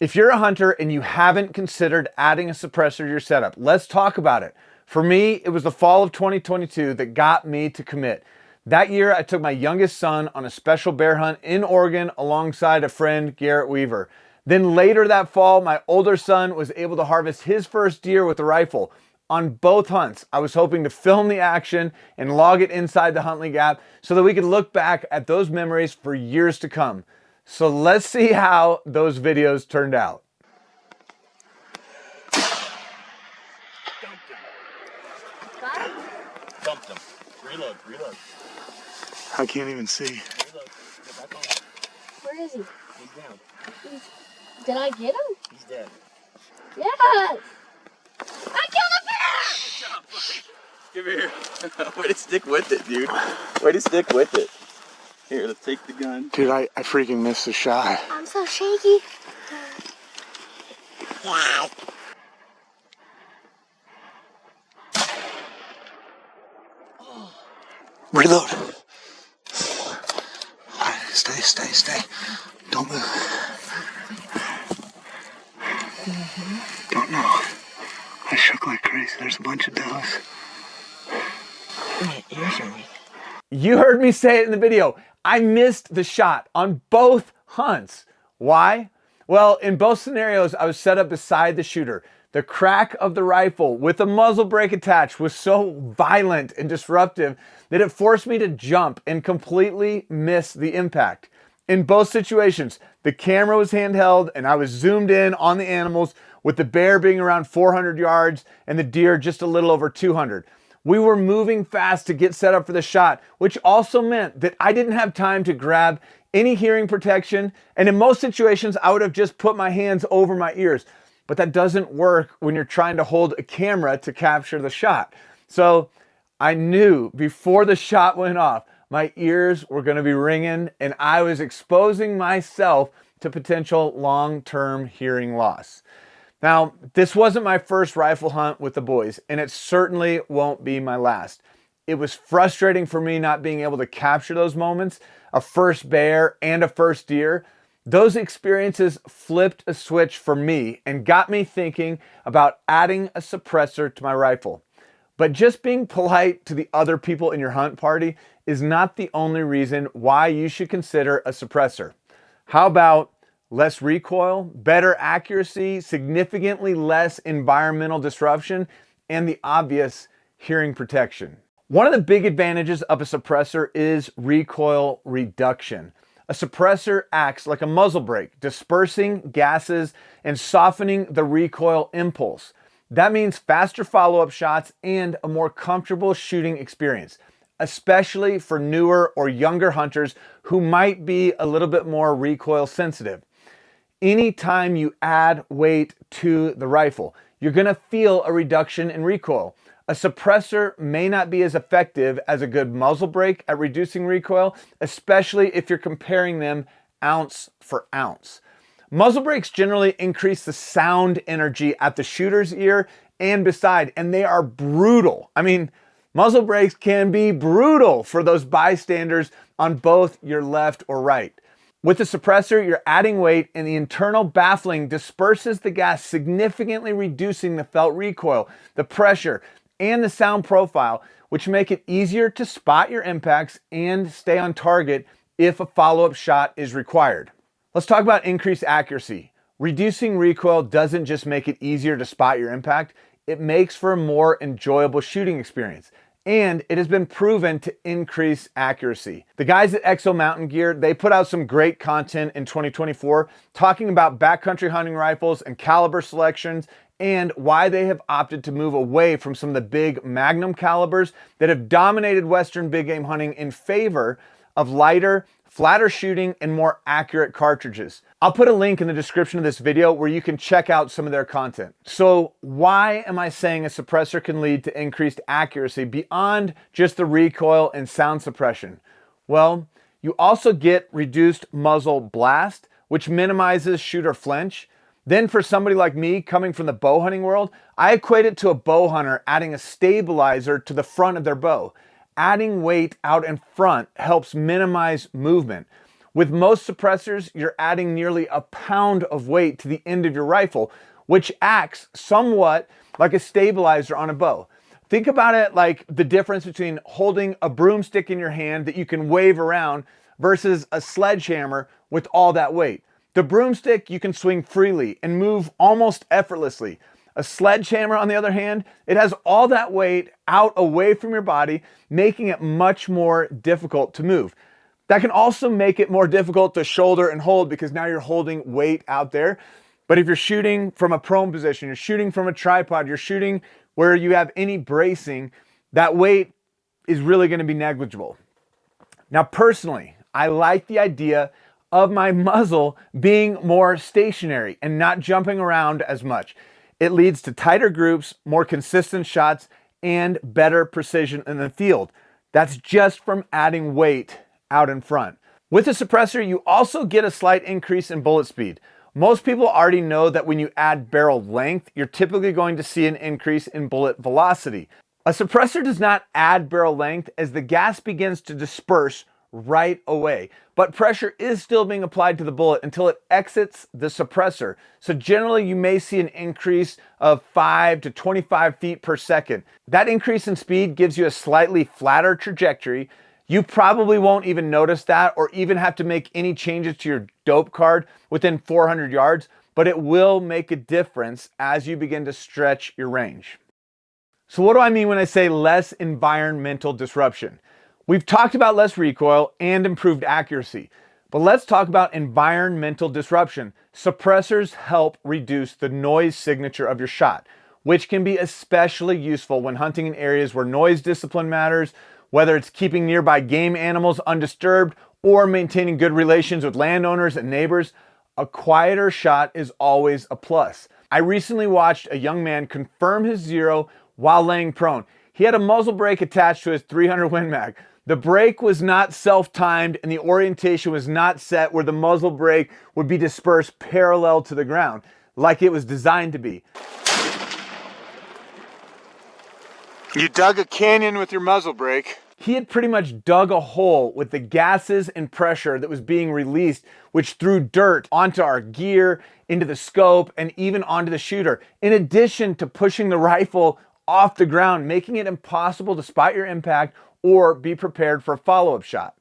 If you're a hunter and you haven't considered adding a suppressor to your setup, let's talk about it. For me, it was the fall of 2022 that got me to commit. That year, I took my youngest son on a special bear hunt in Oregon alongside a friend, Garrett Weaver. Then later that fall, my older son was able to harvest his first deer with a rifle. On both hunts, I was hoping to film the action and log it inside the Huntley Gap so that we could look back at those memories for years to come. So let's see how those videos turned out. Dumped him. Reload. I can't even see. Reload. Get back on. Where is he? He's down. Did I get him? He's dead. Yes! I killed a bear! Good job, buddy. Give here. Way to stick with it, dude. Way to stick with it. Here, let's take the gun. Dude, I freaking missed the shot. I'm so shaky. Wow. Reload. Stay. Don't move. Don't know. I shook like crazy. There's a bunch of does. My ears are weak. You heard me say it in the video. I missed the shot on both hunts. Why? Well, in both scenarios, I was set up beside the shooter. The crack of the rifle with a muzzle brake attached was so violent and disruptive that it forced me to jump and completely miss the impact. In both situations, the camera was handheld and I was zoomed in on the animals, with the bear being around 400 yards and the deer just a little over 200. We were moving fast to get set up for the shot, which also meant that I didn't have time to grab any hearing protection, and in most situations, I would have just put my hands over my ears. But that doesn't work when you're trying to hold a camera to capture the shot. So I knew before the shot went off, my ears were going to be ringing and I was exposing myself to potential long-term hearing loss. Now, this wasn't my first rifle hunt with the boys, and it certainly won't be my last. It was frustrating for me not being able to capture those moments, a first bear and a first deer. Those experiences flipped a switch for me and got me thinking about adding a suppressor to my rifle. But just being polite to the other people in your hunt party is not the only reason why you should consider a suppressor. How about less recoil, better accuracy, significantly less environmental disruption, and the obvious hearing protection? One of the big advantages of a suppressor is recoil reduction. A suppressor acts like a muzzle brake, dispersing gases and softening the recoil impulse. That means faster follow-up shots and a more comfortable shooting experience, especially for newer or younger hunters who might be a little bit more recoil sensitive. Anytime you add weight to the rifle, you're going to feel a reduction in recoil. A suppressor may not be as effective as a good muzzle brake at reducing recoil, especially if you're comparing them ounce for ounce. Muzzle brakes generally increase the sound energy at the shooter's ear and beside, and they are brutal. I mean, muzzle brakes can be brutal for those bystanders on both your left or right. With the suppressor, you're adding weight and the internal baffling disperses the gas, significantly reducing the felt recoil, the pressure, and the sound profile, which make it easier to spot your impacts and stay on target if a follow-up shot is required. Let's talk about increased accuracy. Reducing recoil doesn't just make it easier to spot your impact, it makes for a more enjoyable shooting experience. And it has been proven to increase accuracy. The guys at Exo Mountain Gear, they put out some great content in 2024 talking about backcountry hunting rifles and caliber selections and why they have opted to move away from some of the big Magnum calibers that have dominated Western big game hunting in favor of lighter, flatter shooting, and more accurate cartridges. I'll put a link in the description of this video where you can check out some of their content. So why am I saying a suppressor can lead to increased accuracy beyond just the recoil and sound suppression? Well, you also get reduced muzzle blast, which minimizes shooter flinch. Then for somebody like me coming from the bow hunting world, I equate it to a bow hunter adding a stabilizer to the front of their bow. Adding weight out in front helps minimize movement. With most suppressors, you're adding nearly a pound of weight to the end of your rifle, which acts somewhat like a stabilizer on a bow. Think about it like the difference between holding a broomstick in your hand that you can wave around versus a sledgehammer with all that weight. The broomstick you can swing freely and move almost effortlessly. A sledgehammer, on the other hand, it has all that weight out away from your body, making it much more difficult to move. That can also make it more difficult to shoulder and hold because now you're holding weight out there. But if you're shooting from a prone position, you're shooting from a tripod, you're shooting where you have any bracing, that weight is really going to be negligible. Now, personally, I like the idea of my muzzle being more stationary and not jumping around as much. It leads to tighter groups, more consistent shots, and better precision in the field. That's just from adding weight out in front. With a suppressor, you also get a slight increase in bullet speed. Most people already know that when you add barrel length, you're typically going to see an increase in bullet velocity. A suppressor does not add barrel length as the gas begins to disperse right away, but pressure is still being applied to the bullet until it exits the suppressor. So generally you may see an increase of 5 to 25 feet per second. That increase in speed gives you a slightly flatter trajectory. You probably won't even notice that or even have to make any changes to your dope card within 400 yards, but it will make a difference as you begin to stretch your range. So what do I mean when I say less environmental disruption? We've talked about less recoil and improved accuracy, but let's talk about environmental disruption. Suppressors help reduce the noise signature of your shot, which can be especially useful when hunting in areas where noise discipline matters, whether it's keeping nearby game animals undisturbed or maintaining good relations with landowners and neighbors. A quieter shot is always a plus. I recently watched a young man confirm his zero while laying prone. He had a muzzle brake attached to his 300 Win Mag. The brake was not self-timed and the orientation was not set where the muzzle brake would be dispersed parallel to the ground, like it was designed to be. You dug a canyon with your muzzle brake. He had pretty much dug a hole with the gases and pressure that was being released, which threw dirt onto our gear, into the scope, and even onto the shooter, in addition to pushing the rifle off the ground, making it impossible to spot your impact or be prepared for a follow-up shot.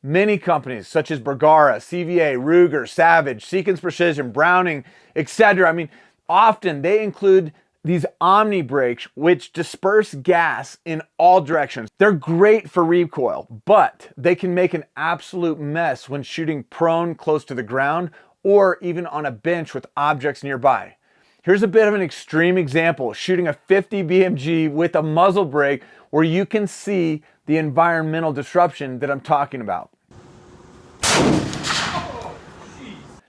Many companies such as Bergara, CVA, Ruger, Savage, Seekins Precision, Browning, etc. Often they include these Omni brakes which disperse gas in all directions. They're great for recoil, but they can make an absolute mess when shooting prone close to the ground or even on a bench with objects nearby. Here's a bit of an extreme example, shooting a 50 BMG with a muzzle brake where you can see the environmental disruption that I'm talking about.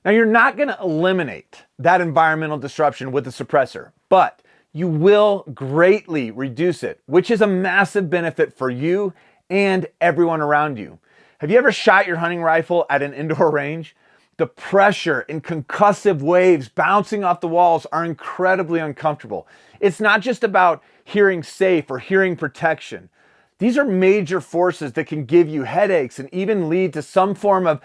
Now you're not going to eliminate that environmental disruption with a suppressor, but you will greatly reduce it, which is a massive benefit for you and everyone around you. Have you ever shot your hunting rifle at an indoor range? The pressure and concussive waves bouncing off the walls are incredibly uncomfortable. It's not just about hearing safe or hearing protection. These are major forces that can give you headaches and even lead to some form of,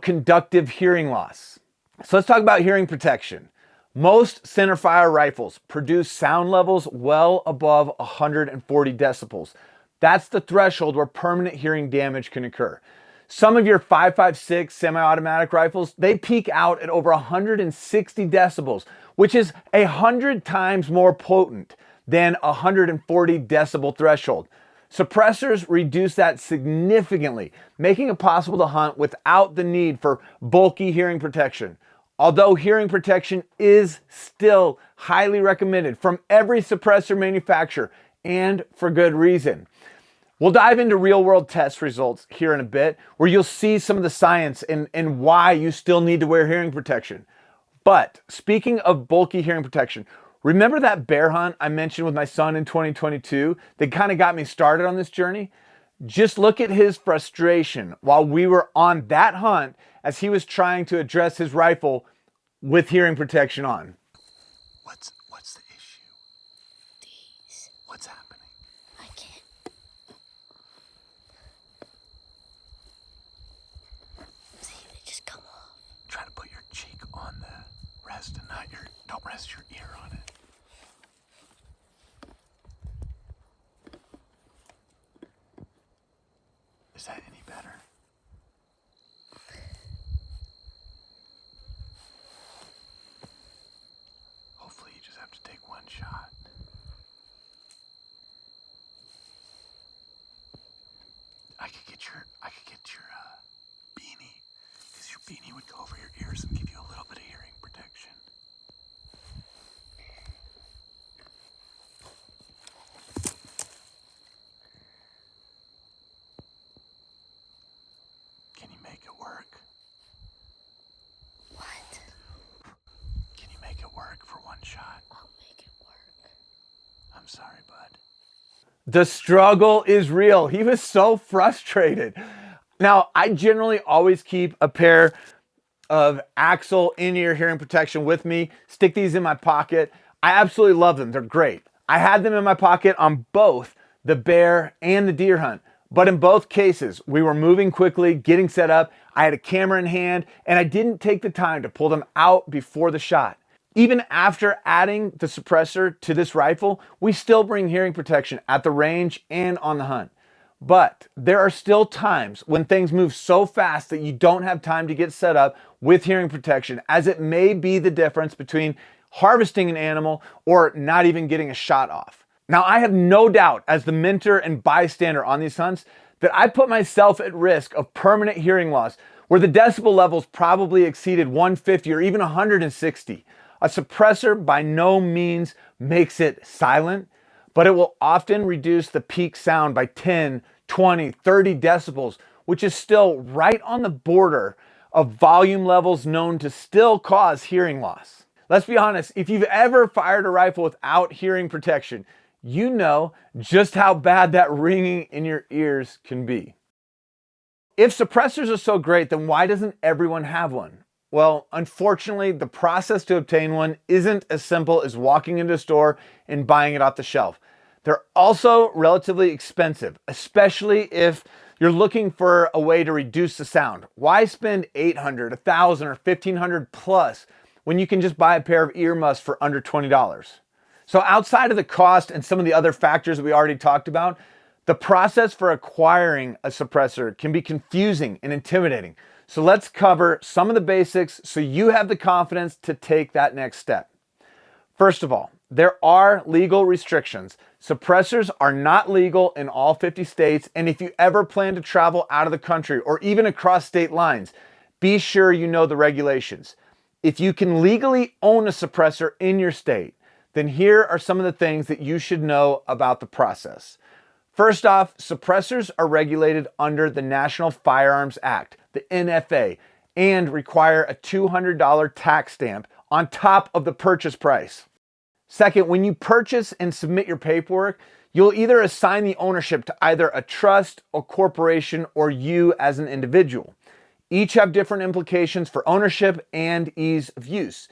conductive hearing loss. So let's talk about hearing protection. Most centerfire rifles produce sound levels well above 140 decibels. That's the threshold where permanent hearing damage can occur. Some of your 5.56 semi-automatic rifles, they peak out at over 160 decibels, which is 100 times more potent than 140 decibel threshold. Suppressors reduce that significantly, making it possible to hunt without the need for bulky hearing protection. Although hearing protection is still highly recommended from every suppressor manufacturer, and for good reason. We'll dive into real-world test results here in a bit, where you'll see some of the science and why you still need to wear hearing protection. But speaking of bulky hearing protection, remember that bear hunt I mentioned with my son in 2022 that kind of got me started on this journey? Just look at his frustration while we were on that hunt as he was trying to address his rifle with hearing protection on. What's the issue? These. What's happening? I can't. rest your ear on it. Is that any better? Hopefully you just have to take one shot. I could get your beanie, because your beanie would go over your ears and give you a little bit of hearing protection. Can you make it work? What? Can you make it work for one shot? I'll make it work. I'm sorry, bud. The struggle is real. He was so frustrated. Now, I generally always keep a pair of Axle in-ear hearing protection with me. Stick these in my pocket. I absolutely love them. They're great. I had them in my pocket on both the bear and the deer hunt. But in both cases, we were moving quickly, getting set up. I had a camera in hand, and I didn't take the time to pull them out before the shot. Even after adding the suppressor to this rifle, we still bring hearing protection at the range and on the hunt. But there are still times when things move so fast that you don't have time to get set up with hearing protection, as it may be the difference between harvesting an animal or not even getting a shot off. Now, I have no doubt, as the mentor and bystander on these hunts, that I put myself at risk of permanent hearing loss where the decibel levels probably exceeded 150 or even 160. A suppressor by no means makes it silent, but it will often reduce the peak sound by 10, 20, 30 decibels, which is still right on the border of volume levels known to still cause hearing loss. Let's be honest, if you've ever fired a rifle without hearing protection, you know just how bad that ringing in your ears can be. If suppressors are so great, then why doesn't everyone have one? Well, unfortunately, the process to obtain one isn't as simple as walking into a store and buying it off the shelf. They're also relatively expensive, especially if you're looking for a way to reduce the sound. Why spend $800, $1,000, or $1,500 plus when you can just buy a pair of earmuffs for under $20? So outside of the cost and some of the other factors that we already talked about, the process for acquiring a suppressor can be confusing and intimidating. So let's cover some of the basics so you have the confidence to take that next step. First of all, there are legal restrictions. Suppressors are not legal in all 50 states, and if you ever plan to travel out of the country or even across state lines, be sure you know the regulations. If you can legally own a suppressor in your state, then here are some of the things that you should know about the process. First off, suppressors are regulated under the National Firearms Act, the NFA, and require a $200 tax stamp on top of the purchase price. Second, when you purchase and submit your paperwork, you'll either assign the ownership to either a trust, a corporation, or you as an individual. Each have different implications for ownership and ease of use.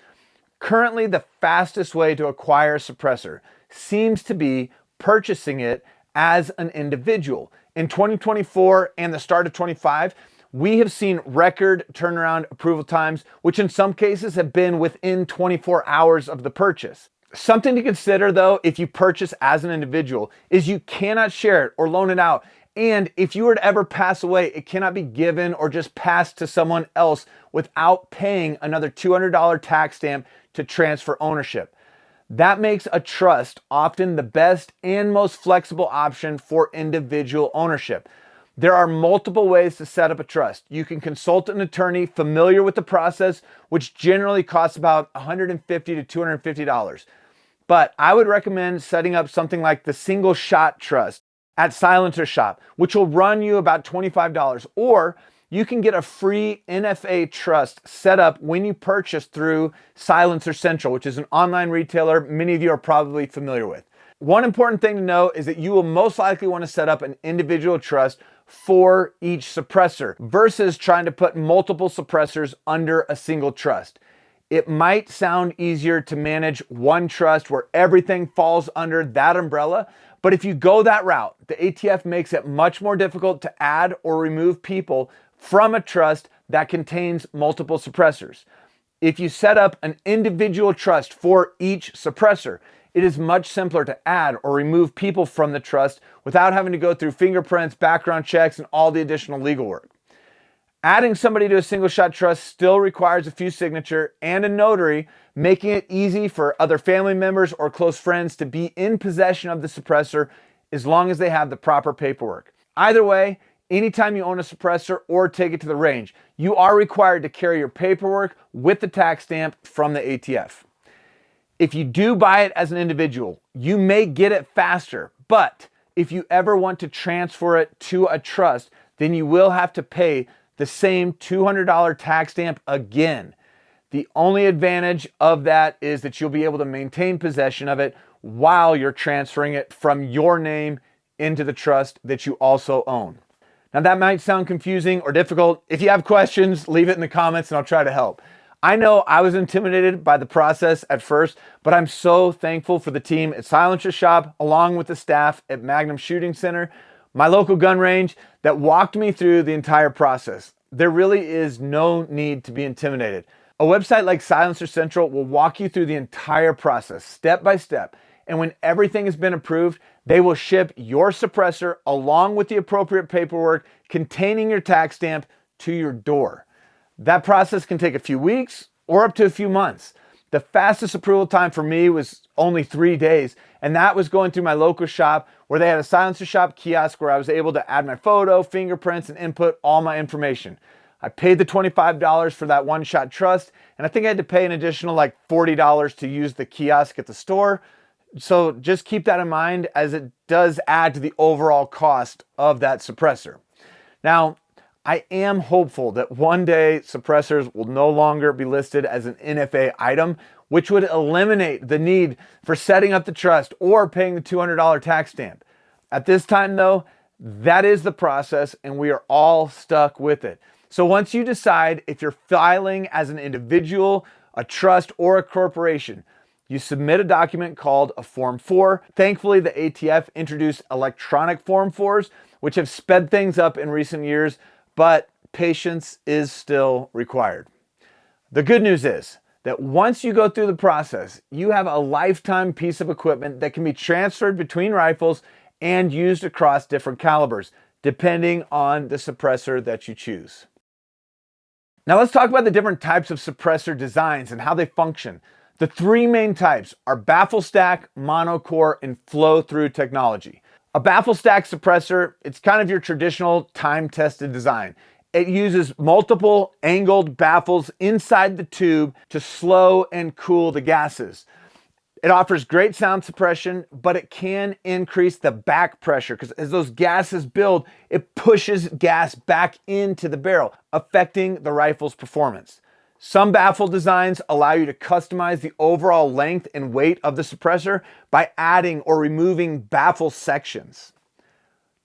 Currently, the fastest way to acquire a suppressor seems to be purchasing it as an individual. In 2024 and the start of 25, we have seen record turnaround approval times, which in some cases have been within 24 hours of the purchase. Something to consider though, if you purchase as an individual, is you cannot share it or loan it out. And if you were to ever pass away, it cannot be given or just passed to someone else without paying another $200 tax stamp to transfer ownership. That makes a trust often the best and most flexible option for individual ownership. There are multiple ways to set up a trust. You can consult an attorney familiar with the process, which generally costs about $150 to $250. But I would recommend setting up something like the Single Shot Trust at Silencer Shop, which will run you about $25. Or you can get a free NFA trust set up when you purchase through Silencer Central, which is an online retailer many of you are probably familiar with. One important thing to know is that you will most likely want to set up an individual trust for each suppressor versus trying to put multiple suppressors under a single trust. It might sound easier to manage one trust where everything falls under that umbrella, but if you go that route, the ATF makes it much more difficult to add or remove people from a trust that contains multiple suppressors. If you set up an individual trust for each suppressor, it is much simpler to add or remove people from the trust without having to go through fingerprints, background checks, and all the additional legal work. Adding somebody to a single shot trust still requires a few signature and a notary, making it easy for other family members or close friends to be in possession of the suppressor as long as they have the proper paperwork. Either way, anytime you own a suppressor or take it to the range, you are required to carry your paperwork with the tax stamp from the ATF. If you do buy it as an individual, you may get it faster, but if you ever want to transfer it to a trust, then you will have to pay the same $200 tax stamp again. The only advantage of that is that you'll be able to maintain possession of it while you're transferring it from your name into the trust that you also own. Now that might sound confusing or difficult. If you have questions, leave it in the comments and I'll try to help. I know I was intimidated by the process at first, but I'm so thankful for the team at Silencer Shop, along with the staff at Magnum Shooting Center, my local gun range, that walked me through the entire process. There really is no need to be intimidated. A website like Silencer Central will walk you through the entire process, step by step, and when everything has been approved, they will ship your suppressor along with the appropriate paperwork containing your tax stamp to your door. That process can take a few weeks or up to a few months. The fastest approval time for me was only 3 days, and that was going through my local shop where they had a Silencer Shop kiosk where I was able to add my photo, fingerprints, and input all my information. I paid the $25 for that one-shot trust, and I think I had to pay an additional like $40 to use the kiosk at the store. So just keep that in mind, as it does add to the overall cost of that suppressor. Now, I am hopeful that one day suppressors will no longer be listed as an NFA item, which would eliminate the need for setting up the trust or paying the $200 tax stamp. At this time though, that is the process and we are all stuck with it. So once you decide if you're filing as an individual, a trust, or a corporation, you submit a document called a Form 4. Thankfully, the ATF introduced electronic Form 4s, which have sped things up in recent years, but patience is still required. The good news is that once you go through the process, you have a lifetime piece of equipment that can be transferred between rifles and used across different calibers, depending on the suppressor that you choose. Now let's talk about the different types of suppressor designs and how they function. The three main types are baffle stack, monocore, and flow-through technology. A baffle stack suppressor, it's kind of your traditional time-tested design. It uses multiple angled baffles inside the tube to slow and cool the gases. It offers great sound suppression, but it can increase the back pressure because as those gases build, it pushes gas back into the barrel, affecting the rifle's performance. Some baffle designs allow you to customize the overall length and weight of the suppressor by adding or removing baffle sections.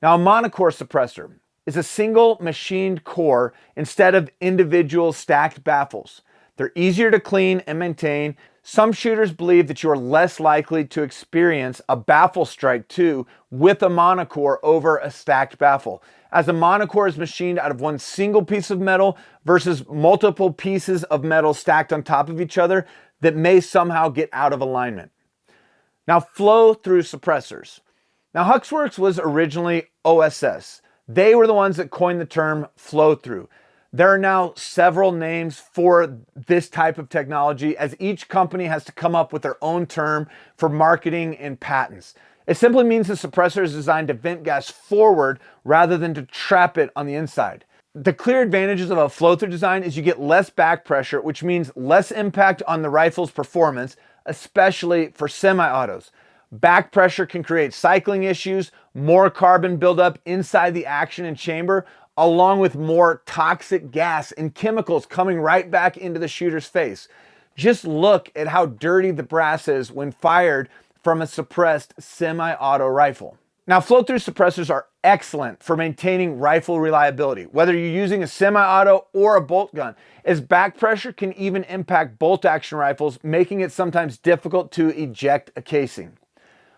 Now, a monocore suppressor is a single machined core instead of individual stacked baffles. They're easier to clean and maintain. Some shooters believe that you are less likely to experience a baffle strike too with a monocore over a stacked baffle, as a monocore is machined out of one single piece of metal versus multiple pieces of metal stacked on top of each other that may somehow get out of alignment. Now, flow-through suppressors. Now, Huxworks was originally OSS. They were the ones that coined the term flow-through. There are now several names for this type of technology, as each company has to come up with their own term for marketing and patents. It simply means the suppressor is designed to vent gas forward rather than to trap it on the inside. The clear advantages of a flow-through design is you get less back pressure, which means less impact on the rifle's performance, especially for semi-autos. Back pressure can create cycling issues, more carbon buildup inside the action and chamber, along with more toxic gas and chemicals coming right back into the shooter's face. Just look at how dirty the brass is when fired from a suppressed semi-auto rifle. Now, flow-through suppressors are excellent for maintaining rifle reliability, whether you're using a semi-auto or a bolt gun, as back pressure can even impact bolt-action rifles, making it sometimes difficult to eject a casing.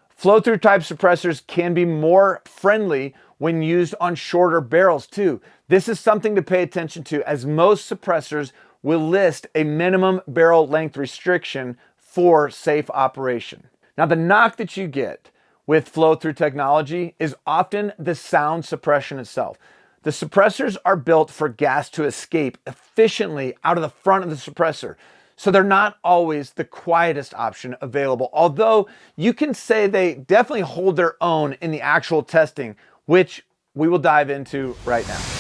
Flow-through type suppressors can be more friendly when used on shorter barrels too. This is something to pay attention to, as most suppressors will list a minimum barrel length restriction for safe operation. Now, the knock that you get with flow-through technology is often the sound suppression itself. The suppressors are built for gas to escape efficiently out of the front of the suppressor, so they're not always the quietest option available, although you can say they definitely hold their own in the actual testing, which we will dive into right now.